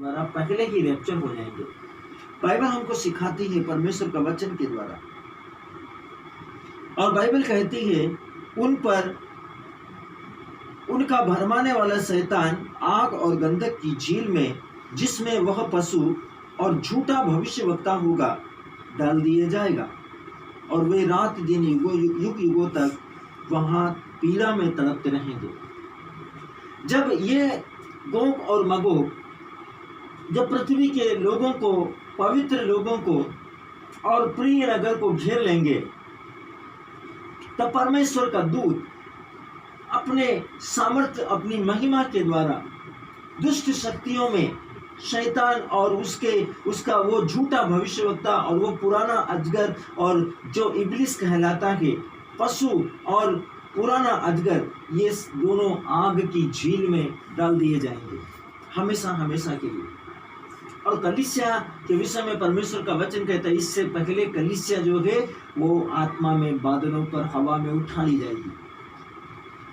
द्वारा पहले ही रैप्चर हो जाएंगे। बाइबल हमको सिखाती है परमेश्वर का वचन के द्वारा, और बाइबल कहती है उन पर उनका भरमाने वाला शैतान आग और गंधक की झील में, जिसमें वह पशु और झूठा भविष्यवक्ता होगा, डाल दिया जाएगा, और वे रात दिन युग युगों तक वहां पीड़ा में तड़पते रहेंगे। जब ये गोग और मगोग जब पृथ्वी के लोगों को, पवित्र लोगों को और प्रिय नगर को घेर लेंगे, तब परमेश्वर का दूत अपने सामर्थ्य, अपनी महिमा के द्वारा दुष्ट शक्तियों में शैतान और उसका वो झूठा भविष्यवक्ता और वो पुराना अजगर और जो इब्लिस कहलाता है, पशु और पुराना अजगर, ये दोनों आग की झील में डाल दिए जाएंगे हमेशा हमेशा के लिए। और कलीसिया के विषय में परमेश्वर का वचन कहता है, इससे पहले कलीसिया जो है वो आत्मा में, बादलों पर, हवा में उठा ली जाएगी।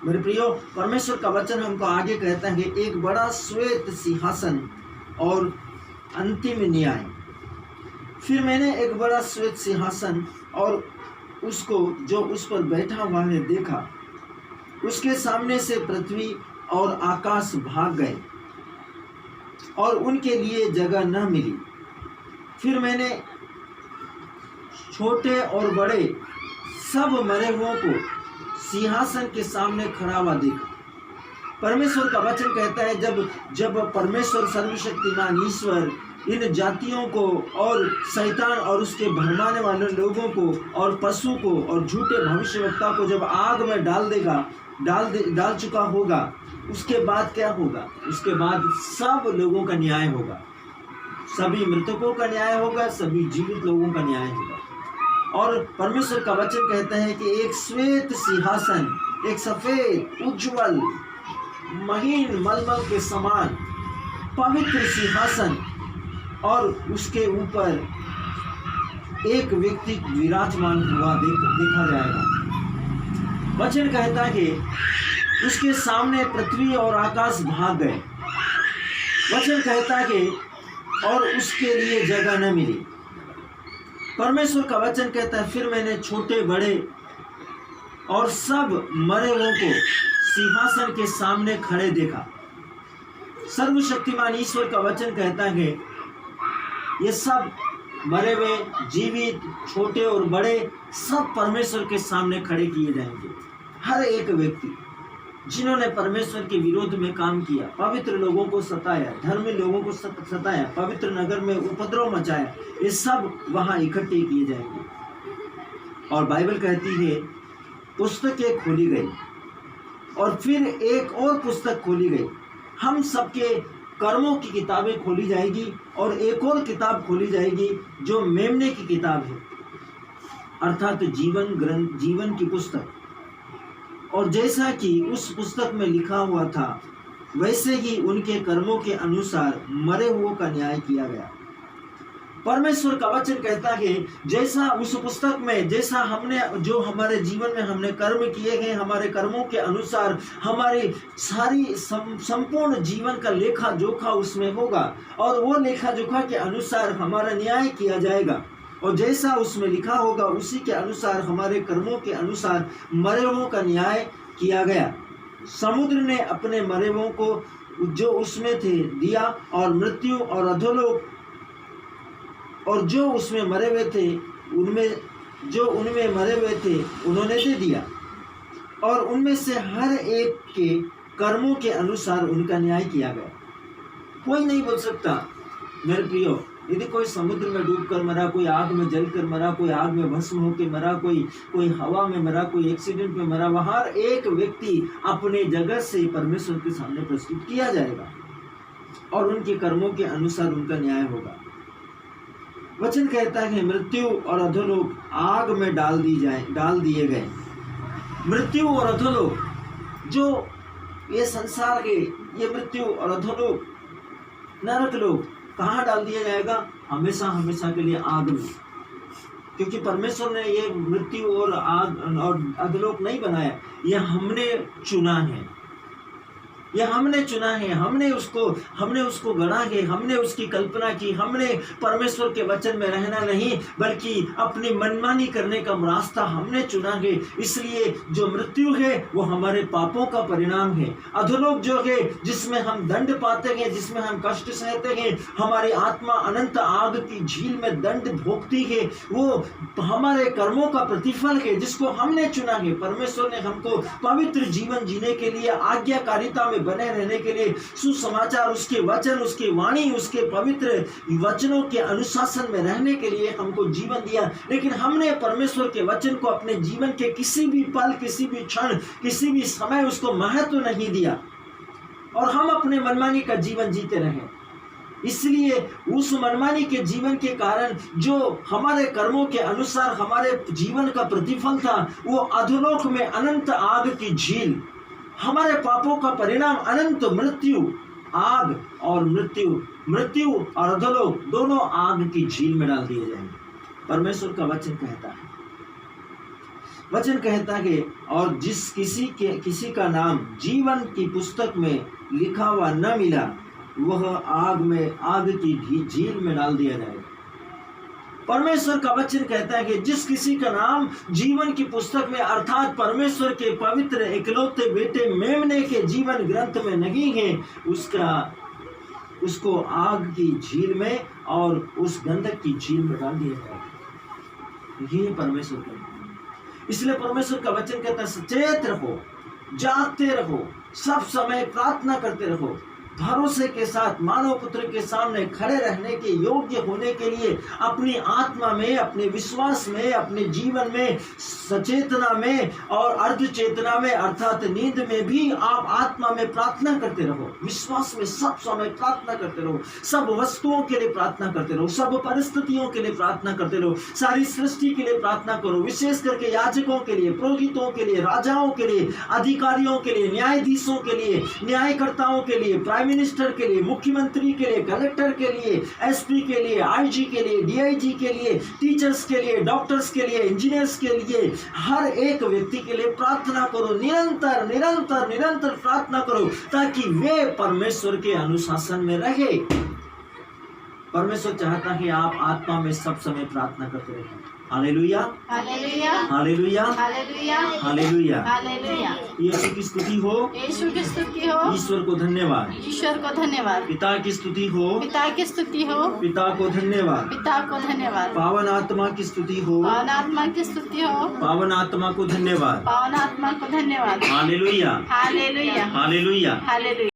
मेरे प्रियो, परमेश्वर का वचन हमको आगे कहता है, एक बड़ा श्वेत सिंहासन और अंतिम न्याय। फिर मैंने एक बड़ा श्वेत सिंहासन और उसको जो उस पर बैठा हुआ है देखा। उसके सामने से पृथ्वी और आकाश भाग गए और उनके लिए जगह न मिली। फिर मैंने छोटे और बड़े सब मरे हुओं को सिंहासन के सामने खड़ा हुआ देखा। परमेश्वर का वचन कहता है, जब परमेश्वर सर्वशक्तिमान ईश्वर इन जातियों को और शैतान और उसके भरमाने वाले लोगों को और पशु को और झूठे भविष्यवक्ता को जब आग में डाल चुका होगा, उसके बाद क्या होगा? उसके बाद सब लोगों का न्याय होगा, सभी मृतकों का न्याय होगा, सभी जीवित लोगों का न्याय होगा। और परमेश्वर का वचन कहता है कि एक श्वेत सिंहासन, एक सफेद उज्जवल महीन मलमल के समान पवित्र सिंहासन, और उसके ऊपर एक व्यक्ति विराजमान हुआ देखा जाएगा। वचन कहता है कि उसके सामने पृथ्वी और आकाश भाग गए। वचन कहता है कि और उसके लिए जगह न मिली। परमेश्वर का वचन कहता है, फिर मैंने छोटे बड़े और सब मरे हुओं को सिंहासन के सामने खड़े देखा। सर्वशक्तिमान ईश्वर का वचन कहता है ये सब मरे हुए, जीवित, छोटे और बड़े, सब परमेश्वर के सामने खड़े किए जाएंगे। हर एक व्यक्ति जिन्होंने परमेश्वर के विरोध में काम किया, पवित्र लोगों को सताया, धर्मी लोगों को सताया, पवित्र नगर में उपद्रव मचाया, ये सब वहां इकट्ठे किए जाएंगे। और बाइबल कहती है पुस्तकें खोली गई और फिर एक और पुस्तक खोली गई। हम सबके कर्मों की किताबें खोली जाएगी और एक और किताब खोली जाएगी जो मेमने की किताब है, अर्थात जीवन ग्रंथ, जीवन की पुस्तक। और जैसा कि उस पुस्तक में लिखा हुआ था, वैसे ही उनके कर्मों के अनुसार मरे हुओं का न्याय किया गया। परमेश्वर का वचन कहता है जैसा उस पुस्तक में, जैसा हमने जो हमारे जीवन में हमने कर्म किए हैं, हमारे कर्मों के अनुसार हमारी सारी संपूर्ण जीवन का लेखा जोखा उसमें होगा और वो लेखा जोखा के अनुसार हमारा न्याय किया जाएगा। और जैसा उसमें लिखा होगा उसी के अनुसार हमारे कर्मों के अनुसार मरे हुओं का न्याय किया गया। समुद्र ने अपने मरे हुओं को जो उसमें थे दिया, और मृत्यु और अधोलोक और जो उसमें मरे हुए थे उनमें मरे हुए थे उन्होंने दे दिया, और उनमें से हर एक के कर्मों के अनुसार उनका न्याय किया गया। कोई नहीं बोल सकता मेरे प्रियो, यदि कोई समुद्र में डूबकर मरा, कोई आग में जलकर मरा, कोई आग में भस्म होकर मरा, कोई हवा में मरा, कोई एक्सीडेंट में मरा, वह हर एक व्यक्ति अपने जगह से परमेश्वर के सामने प्रस्तुत किया जाएगा और उनके कर्मों के अनुसार उनका न्याय होगा। वचन कहता है मृत्यु और अधोलोक आग में डाल दिए गए। मृत्यु और अधोलोक, जो ये संसार के, ये मृत्यु और अधोलोक, नरक लोक कहाँ डाल दिया जाएगा? हमेशा हमेशा के लिए आग में। क्योंकि परमेश्वर ने ये मृत्यु और आग और अधोलोक नहीं बनाया, ये हमने चुना है। ये हमने चुना है, हमने उसको गढ़ा है, हमने उसकी कल्पना की, हमने परमेश्वर के वचन में रहना नहीं बल्कि अपनी मनमानी करने का रास्ता हमने चुना है। इसलिए जो मृत्यु है वो हमारे पापों का परिणाम है। अधोलोक जो है जिसमें हम दंड पाते हैं, जिसमें हम कष्ट सहते हैं, हमारी आत्मा अनंत आग की झील में दंड भोगती है, वो हमारे कर्मों का प्रतिफल है जिसको हमने चुना है। परमेश्वर ने हमको पवित्र जीवन जीने के लिए, आज्ञाकारिता में बने रहने के लिए, सुसमाचार, उसके वचन, उसके वाणी, उसके पवित्र वचनों के अनुशासन में रहने के लिए हमको जीवन दिया। लेकिन हमने परमेश्वर के वचन को अपने जीवन के किसी भी पल, किसी भी क्षण, किसी भी समय उसको महत्व नहीं दिया और हम अपने मनमानी का जीवन जीते रहे। इसलिए उस मनमानी के जीवन के कारण जो हमारे कर्मों के अनुसार हमारे जीवन का प्रतिफल था वो अधोलोक में अनंत आग की झील, हमारे पापों का परिणाम अनंत मृत्यु, आग और मृत्यु और अधोलोक दोनों आग की झील में डाल दिए जाएंगे। परमेश्वर का वचन कहता है और जिस किसी का नाम जीवन की पुस्तक में लिखा हुआ न मिला वह आग की झील में डाल दिया जाएगा। परमेश्वर का वचन कहता है कि जिस किसी का नाम जीवन की पुस्तक में अर्थात परमेश्वर के पवित्र इकलौते बेटे मेमने के जीवन ग्रंथ में नहीं है, उसको आग की झील में और उस गंधक की झील में डाल दिया जाएगा। ये परमेश्वर का, इसलिए परमेश्वर का वचन कहता है सचेत रहो, जागते रहो, सब समय प्रार्थना करते रहो, भरोसे के साथ मानव पुत्र के सामने खड़े रहने के योग्य होने के लिए अपनी आत्मा में, अपने विश्वास में, अपने जीवन में, सचेतना में और अर्ध चेतना में अर्थात नींद में भी आप आत्मा में प्रार्थना करते रहो, विश्वास में सब समय प्रार्थना करते रहो, सब वस्तुओं के लिए प्रार्थना करते रहो, सब परिस्थितियों के लिए प्रार्थना करते रहो, सारी सृष्टि के लिए प्रार्थना करो, विशेष करके याजकों के लिए, पुरोहितों के लिए, राजाओं के लिए, अधिकारियों के लिए, न्यायाधीशों के लिए, न्यायकर्ताओं के लिए, प्राइम मिनिस्टर के लिए, मुख्यमंत्री के लिए, कलेक्टर के लिए, एसपी के लिए, आईजी के लिए, डीआईजी के लिए, टीचर्स के लिए, डॉक्टर्स के लिए, इंजीनियर्स के लिए, हर एक व्यक्ति के लिए प्रार्थना करो, निरंतर निरंतर निरंतर प्रार्थना करो ताकि वे परमेश्वर के अनुशासन में रहे। परमेश्वर चाहता है आप आत्मा में सब समय प्रार्थना करते रहें। Hallelujah, hallelujah, hallelujah, hallelujah, hallelujah. Hallelujah. यीशु की स्तुति हो, यीशु की स्तुति हो, ईश्वर को धन्यवाद, ईश्वर को धन्यवाद। पिता की स्तुति हो, पिता की स्तुति हो, पिता को धन्यवाद, पिता को धन्यवाद। पावन आत्मा की स्तुति हो, पावन आत्मा की स्तुति हो, पावन आत्मा को धन्यवाद। पावन आत्मा को धन्यवाद। Hallelujah, hallelujah, hallelujah. हालेलुया।